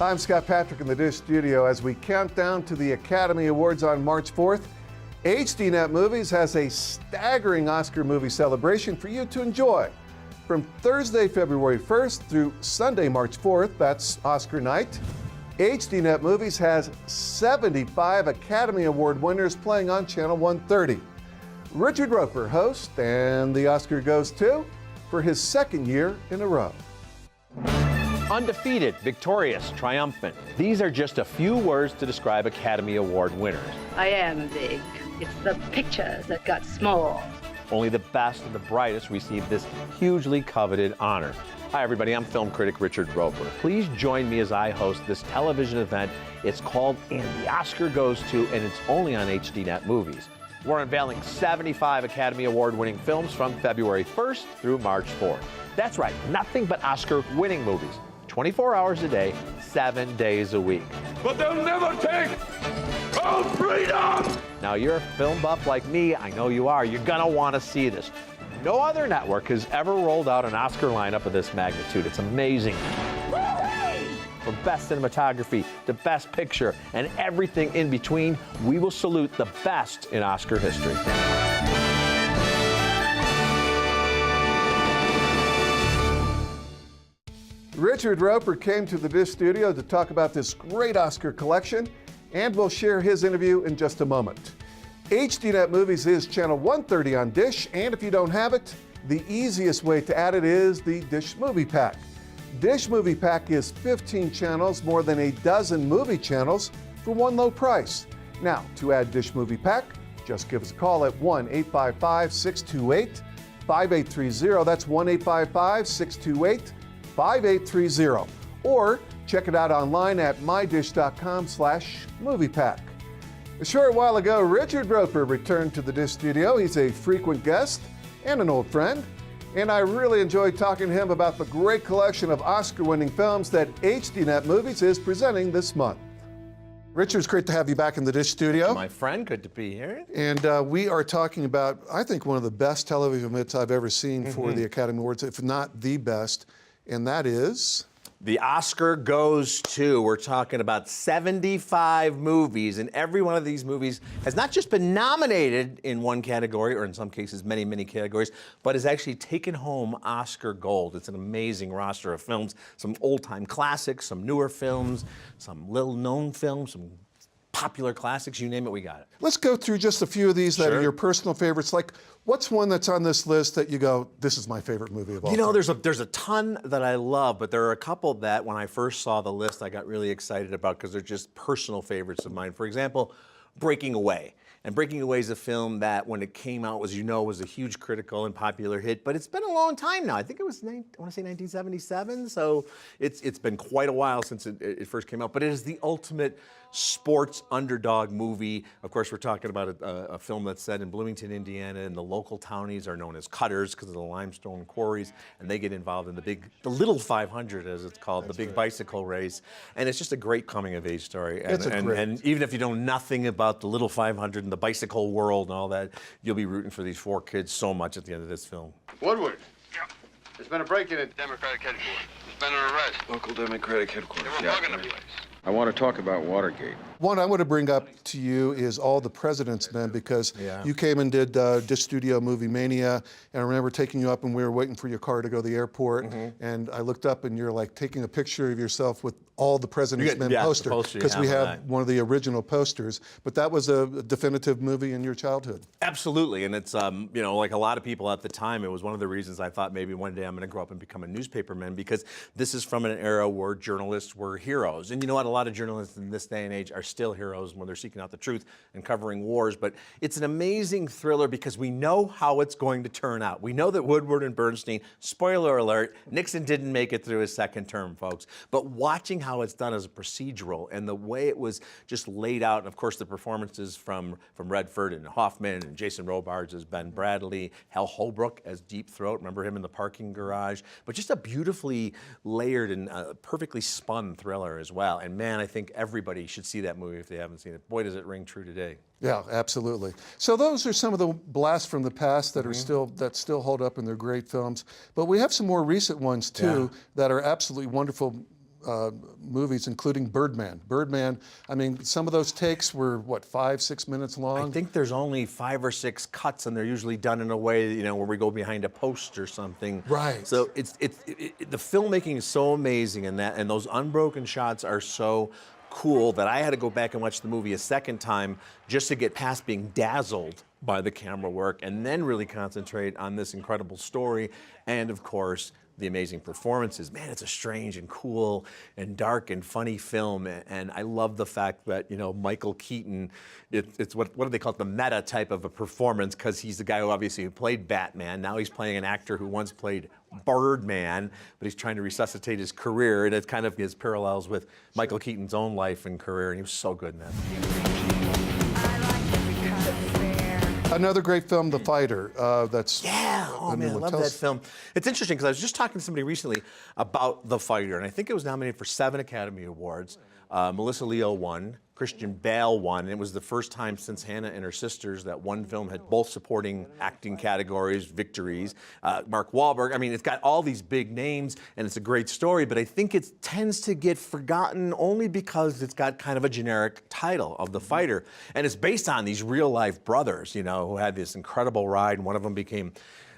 I'm Scott Patrick in the Dish Studio. As we count down to the Academy Awards on March 4th, HDNet Movies has a staggering Oscar movie celebration for you to enjoy. From Thursday, February 1st through Sunday, March 4th, that's Oscar night, HDNet Movies has 75 Academy Award winners playing on Channel 130. Richard Roeper hosts, and the Oscar goes to for his second year in a row. Undefeated, victorious, triumphant. These are just a few words to describe Academy Award winners. I am big. It's the pictures that got small. Only the best and the brightest receive this hugely coveted honor. Hi everybody, I'm film critic Richard Roeper. Please join me as I host this television event. It's called And the Oscar Goes To, and it's only on HDNet Movies. We're unveiling 75 Academy Award winning films from February 1st through March 4th. That's right, nothing but Oscar winning movies. 24 hours a day, 7 days a week. But they'll never take our freedom! Now, you're a film buff like me, I know you are. You're gonna want to see this. No other network has ever rolled out an Oscar lineup of this magnitude. It's amazing. From best cinematography to best picture and everything in between, we will salute the best in Oscar history. Richard Roeper came to the Dish Studio to talk about this great Oscar collection, and we'll share his interview in just a moment. HDNet Movies is channel 130 on Dish, and if you don't have it, the easiest way to add it is the Dish Movie Pack. Dish Movie Pack is 15 channels, more than a dozen movie channels for one low price. Now, to add Dish Movie Pack, just give us a call at 1-855-628-5830. That's 1-855-628-5830. Or check it out online at mydish.com/moviepack. A short while ago, Richard Roeper returned to the Dish Studio. He's a frequent guest and an old friend, and I really enjoyed talking to him about the great collection of Oscar-winning films that HDNet Movies is presenting this month. Richard, it's great to have you back in the Dish Studio. My friend, good to be here. And we are talking about, I think, one of the best television hits I've ever seen for the Academy Awards, if not the best, and that is... The Oscar Goes To. We're talking about 75 movies, and every one of these movies has not just been nominated in one category, or in some cases many, many categories, but has actually taken home Oscar gold. It's an amazing roster of films, some old-time classics, some newer films, some little-known films, some popular classics, you name it, we got it. Let's go through just a few of these that are your personal favorites. Like, what's one that's on this list that you go, this is my favorite movie of all time? You know, there's a ton that I love, but there are a couple that when I first saw the list, I got really excited about because they're just personal favorites of mine. For example, Breaking Away. And Breaking Away is a film that, when it came out, was a huge critical and popular hit, but it's been a long time now. I think it was, I want to say 1977, so it's been quite a while since it first came out, but it is the ultimate sports underdog movie. Of course, we're talking about a film that's set in Bloomington, Indiana, and the local townies are known as cutters because of the limestone quarries, and they get involved in the Little 500, as it's called, the big bicycle race, and it's just a great coming-of-age story. And even if you know nothing about the Little 500 and the bicycle world and all that, you'll be rooting for these four kids so much at the end of this film. Woodward. Yeah. There's been a break-in at Democratic headquarters. There's been an arrest. Local Democratic headquarters. They were bugging the place. I want to talk about Watergate. One I want to bring up to you is All the President's Men, because you came and did Dish Studio Movie Mania, and I remember taking you up and we were waiting for your car to go to the airport, and I looked up and you're like taking a picture of yourself with All the President's Men poster, because we have one of the original posters, but that was a definitive movie in your childhood. Absolutely, and it's, you know, like a lot of people at the time, it was one of the reasons I thought maybe one day I'm going to grow up and become a newspaperman, because this is from an era where journalists were heroes. And you know what, a lot of journalists in this day and age are still heroes when they're seeking out the truth and covering wars, but it's an amazing thriller because we know how it's going to turn out. We know that Woodward and Bernstein, spoiler alert, Nixon didn't make it through his second term, folks, but watching how it's done as a procedural and the way it was just laid out, and of course the performances from Redford and Hoffman and Jason Robards as Ben Bradley, Hal Holbrook as Deep Throat, remember him in the parking garage, but just a beautifully layered and perfectly spun thriller as well. And man, I think everybody should see that movie if they haven't seen it. Boy, does it ring true today. Yeah, absolutely. So those are some of the blasts from the past that are still hold up, and they're great films. But we have some more recent ones too that are absolutely wonderful movies, including Birdman. Birdman, I mean, some of those takes were, what, 5-6 minutes long? I think there's only 5 or 6 cuts, and they're usually done in a way, you know, where we go behind a post or something. Right. So the filmmaking is so amazing, and those unbroken shots are so cool that I had to go back and watch the movie a second time just to get past being dazzled by the camera work, and then really concentrate on this incredible story, and of course, the amazing performances. Man, it's a strange and cool and dark and funny film, and I love the fact that, you know, Michael Keaton, it's what do they call it, the meta type of a performance, because he's the guy who obviously played Batman. Now he's playing an actor who once played Birdman, but he's trying to resuscitate his career, and it kind of his parallels with Michael Keaton's own life and career, and he was so good in that. Another great film, The Fighter. That's Oh man, I love that film. It's interesting because I was just talking to somebody recently about The Fighter, and I think it was nominated for 7 Academy Awards. Melissa Leo won, Christian Bale won, and it was the first time since Hannah and Her Sisters that one film had both supporting acting categories, victories. Mark Wahlberg, I mean, it's got all these big names, and it's a great story, but I think it tends to get forgotten only because it's got kind of a generic title of The Fighter, and it's based on these real-life brothers, you know, who had this incredible ride, and one of them became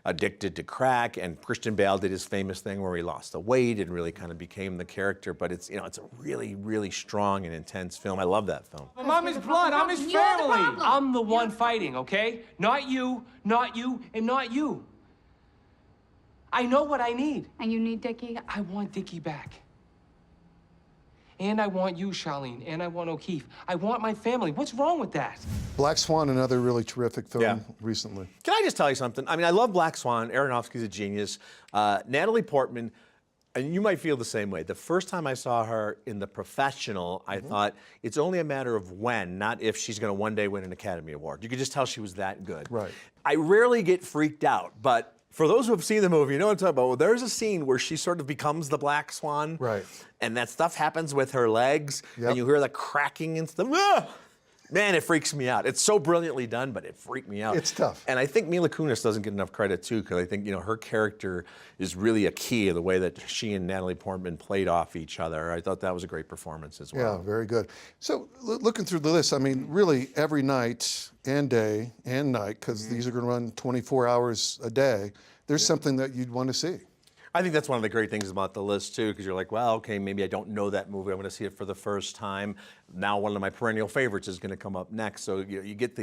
addicted to crack, and Christian Bale did his famous thing where he lost the weight and really kind of became the character. But it's, you know, it's a really, really strong and intense film. I love that film. I'm his blood. I'm his family. I'm the one fighting, okay? Not you, and not you. I know what I need. And you need Dickie? I want Dickie back. And I want you, Charlene, and I want O'Keefe. I want my family. What's wrong with that? Black Swan, another really terrific film recently. Can I just tell you something? I mean, I love Black Swan. Aronofsky's a genius. Natalie Portman, and you might feel the same way. The first time I saw her in The Professional, I thought it's only a matter of when, not if she's going to one day win an Academy Award. You could just tell she was that good. Right. I rarely get freaked out, but for those who have seen the movie, you know what I'm talking about. Well, there's a scene where she sort of becomes the Black Swan. Right. And that stuff happens with her legs, Yep. and you hear the cracking and stuff. Ah! Man, it freaks me out. It's so brilliantly done, but it freaked me out. It's tough. And I think Mila Kunis doesn't get enough credit, too, because I think, you know, her character is really a key of the way that she and Natalie Portman played off each other. I thought that was a great performance as well. Yeah, very good. So looking through the list, I mean, really every night and day and night, because these are going to run 24 hours a day, there's something that you'd want to see. I think that's one of the great things about the list, too, because you're like, well, okay, maybe I don't know that movie. I'm going to see it for the first time. Now one of my perennial favorites is going to come up next. So you get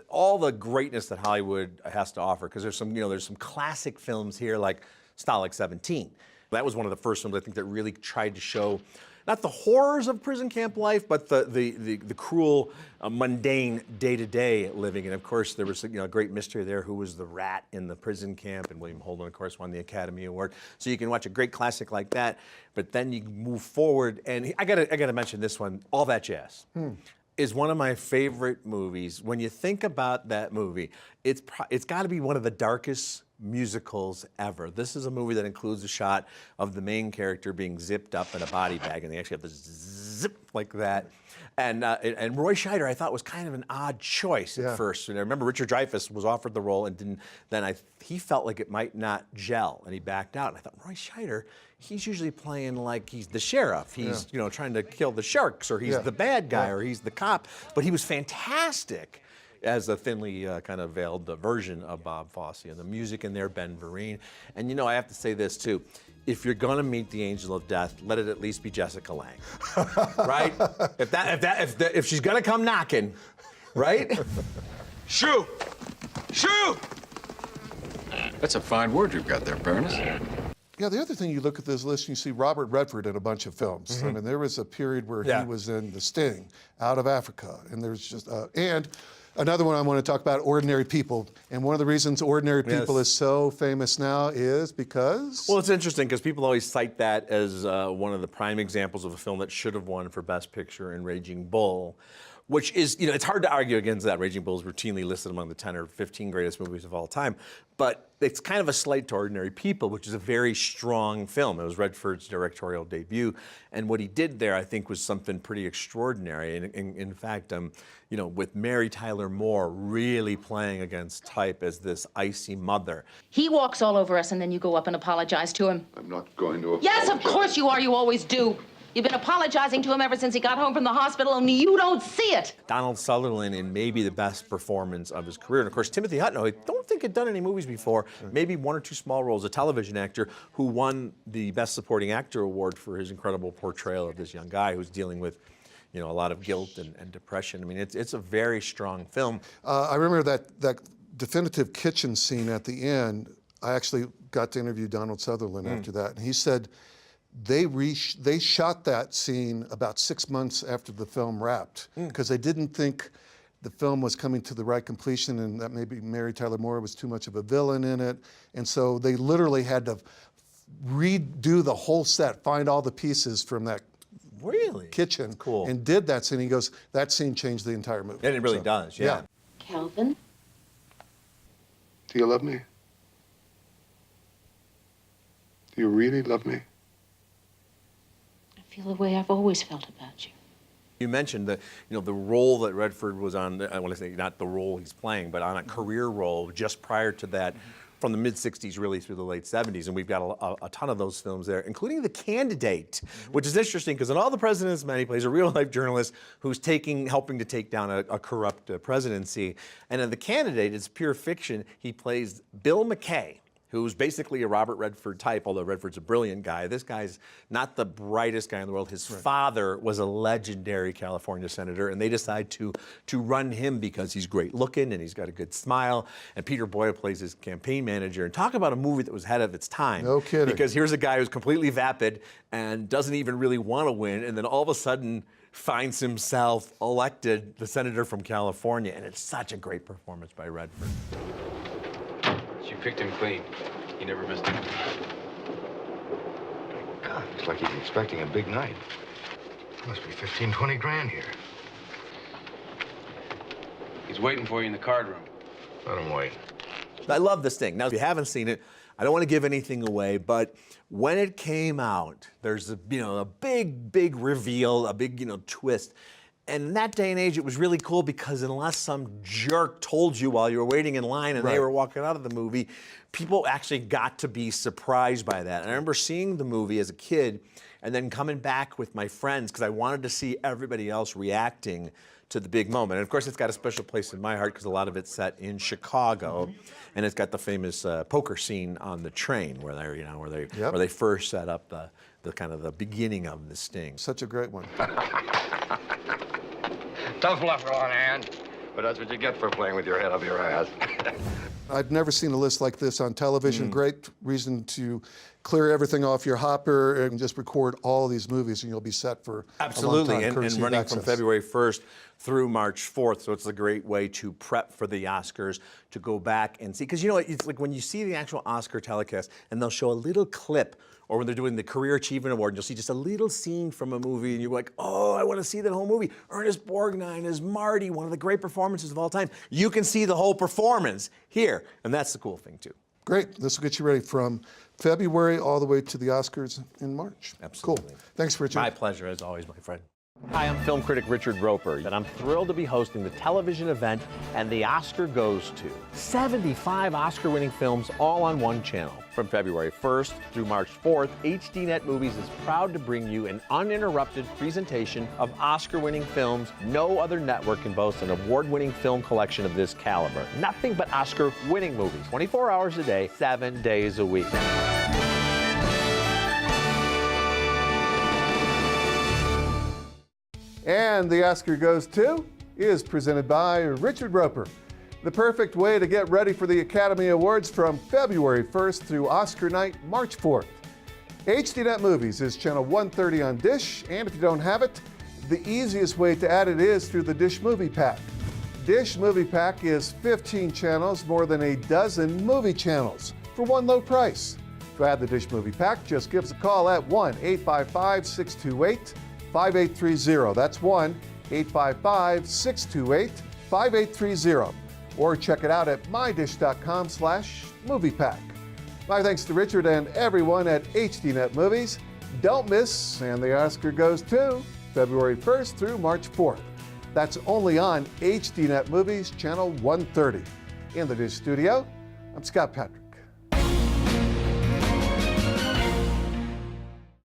all the greatness that Hollywood has to offer, because there's some classic films here like Stalag 17. That was one of the first films, I think, that really tried to show not the horrors of prison camp life, but the cruel, mundane day-to-day living. And of course, there was a great mystery there. Who was the rat in the prison camp? And William Holden, of course, won the Academy Award. So you can watch a great classic like that, but then you move forward. And I gotta mention this one, All That Jazz. Is one of my favorite movies. When you think about that movie, it's got to be one of the darkest musicals ever. This is a movie that includes a shot of the main character being zipped up in a body bag, and they actually have this zip like that. And Roy Scheider, I thought, was kind of an odd choice at first. And I remember Richard Dreyfuss was offered the role and didn't. Then he felt like it might not gel, and he backed out. And I thought, Roy Scheider, he's usually playing like he's the sheriff. He's trying to kill the sharks, or he's the bad guy, or he's the cop. But he was fantastic as a thinly kind of veiled version of Bob Fosse. And the music in there, Ben Vereen. And I have to say this too. If you're gonna meet the angel of death, let it at least be Jessica Lange, right? If she's gonna come knocking, right? Shoot! Shoot! That's a fine word you've got there, Baroness. Yeah, the other thing, you look at this list and you see Robert Redford in a bunch of films. I mean, there was a period where he was in The Sting, Out of Africa, and there's just, and another one I want to talk about, Ordinary People. And one of the reasons Ordinary People is so famous now is because? Well, it's interesting because people always cite that as one of the prime examples of a film that should have won for Best Picture in Raging Bull, which is, it's hard to argue against that. Raging Bull is routinely listed among the 10 or 15 greatest movies of all time. But it's kind of a slight to Ordinary People, which is a very strong film. It was Redford's directorial debut. And what he did there, I think, was something pretty extraordinary. And in fact, with Mary Tyler Moore really playing against type as this icy mother. He walks all over us, and then you go up and apologize to him. I'm not going to apologize. Yes, of course you are. You always do. You've been apologizing to him ever since he got home from the hospital, only you don't see it. Donald Sutherland in maybe the best performance of his career. And of course, Timothy Hutton, I don't think had done any movies before, maybe one or two small roles, a television actor who won the Best Supporting Actor award for his incredible portrayal of this young guy who's dealing with, you know, a lot of guilt and depression. I mean, it's a very strong film. I remember that definitive kitchen scene at the end. I actually got to interview Donald Sutherland after that, and he said they shot that scene about 6 months after the film wrapped because they didn't think the film was coming to the right completion and that maybe Mary Tyler Moore was too much of a villain in it. And so they literally had to redo the whole set, find all the pieces from that kitchen, and did that scene. He goes, that scene changed the entire movie. And it really does, yeah. Calvin? Do you love me? Do you really love me? I feel the way I've always felt about you. You mentioned the role that Redford was on. I want to say not the role he's playing, but on a career role just prior to that, from the mid-'60s really through the late '70s, and we've got a ton of those films there, including The Candidate, which is interesting because in All the President's Men, he plays a real-life journalist who's helping to take down a corrupt presidency. And in The Candidate, it's pure fiction. He plays Bill McKay, who's basically a Robert Redford type, although Redford's a brilliant guy. This guy's not the brightest guy in the world. His father was a legendary California senator, and they decide to run him because he's great looking and he's got a good smile. And Peter Boyle plays his campaign manager. And talk about a movie that was ahead of its time. No kidding. Because here's a guy who's completely vapid and doesn't even really want to win, and then all of a sudden finds himself elected the senator from California. And it's such a great performance by Redford. She picked him clean. He never missed it. God, it's like he's expecting a big night. Must be 15, 20 grand here. He's waiting for you in the card room. Let him wait. I love this thing. Now, if you haven't seen it, I don't want to give anything away, but when it came out, there's a big reveal, a big twist. And in that day and age, it was really cool because unless some jerk told you while you were waiting in line and they were walking out of the movie, people actually got to be surprised by that. And I remember seeing the movie as a kid and then coming back with my friends because I wanted to see everybody else reacting to the big moment. And of course, it's got a special place in my heart because a lot of it's set in Chicago, and it's got the famous poker scene on the train where they first set up the kind of the beginning of the sting. Such a great one. Tough luck, on hand. But that's what you get for playing with your head up your ass. I've never seen a list like this on television. Great reason to clear everything off your hopper and just record all these movies, and you'll be set for absolutely. a long time, and running from February 1st through March 4th, so it's a great way to prep for the Oscars, to go back and see. Because it's like when you see the actual Oscar telecast, and they'll show a little clip, or when they're doing the Career Achievement Award, and you'll see just a little scene from a movie, and you're like, oh, I want to see that whole movie. Ernest Borgnine as Marty, one of the great performances of all time. You can see the whole performance here, and that's the cool thing, too. Great. This will get you ready from February all the way to the Oscars in March. Absolutely. Cool. Thanks, Richard. My pleasure, as always, my friend. Hi, I'm film critic Richard Roeper, and I'm thrilled to be hosting the television event And the Oscar Goes To. 75 Oscar-winning films all on one channel. From February 1st through March 4th, HDNet Movies is proud to bring you an uninterrupted presentation of Oscar-winning films. No other network can boast an award-winning film collection of this caliber. Nothing but Oscar-winning movies, 24 hours a day, 7 days a week. And the Oscar Goes To is presented by Richard Roeper. The perfect way to get ready for the Academy Awards from February 1st through Oscar night, March 4th. HDNet Movies is channel 130 on Dish, and if you don't have it, the easiest way to add it is through the Dish Movie Pack. Dish Movie Pack is 15 channels, more than a dozen movie channels for one low price. To add the Dish Movie Pack, just give us a call at 1-855-628-5830. That's 1-855-628-5830. Or check it out at mydish.com/moviepack. My thanks to Richard and everyone at HDNet Movies. Don't miss And the Oscar Goes To, February 1st through March 4th. That's only on HDNet Movies, channel 130. In the Dish studio, I'm Scott Patrick.